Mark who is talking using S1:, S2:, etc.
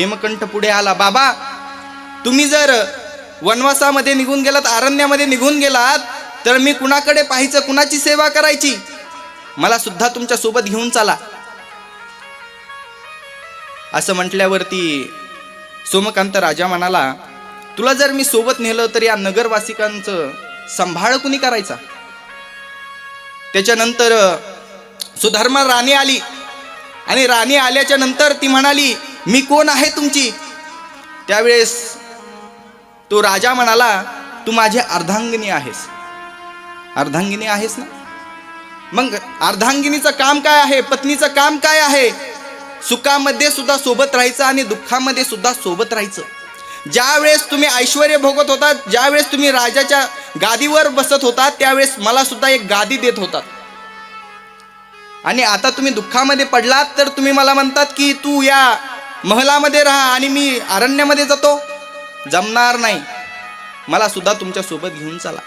S1: हेमकंठ पुढे आला, बाबा तुम्ही जर वनवासामध्ये निघून गेलात, अरण्यामध्ये निघून गेलात, तर मी कुणाकडे पाहायचं, कुणाची सेवा करायची? मला सुद्धा तुमच्या सोबत घेऊन चला. असं म्हटल्यावरती सोमकांत राजा म्हणाला, तुला जर मी सोबत नेलं तर या नगरवासिकांचं सांभाळ कुणी करायचा? त्याच्यानंतर सुधर्मा राणी आली आणि राणी आल्याच्या नंतर ती म्हणाली, मी कोण आहे तुमची? त्यावेळेस तो राजा म्हणाला, तू माझी अर्धांगिनी आहेस. अर्धांगिनी आहेस ना? मग अर्धांगिनीचं काम काय आहे? पत्नीचं काम काय आहे? सुखामध्ये सुद्धा सोबत राहायचं आणि दुःखामध्ये सुद्धा सोबत राहायचं. ज्या वेळेस तुम्ही ऐश्वर्य भोगत होतात, ज्या वेळेस तुम्ही राजाच्या गादीवर बसत होतात, त्यावेळेस मला सुद्धा एक गादी देत होतात. आणि आता तुम्ही दुःखामध्ये पडलात तर तुम्ही मला म्हणतात की तू या महलामध्ये राहा आणि मी अरण्यामध्ये जातो. जमणार नाही. मला सुद्धा तुमच्या सोबत घेऊन चला.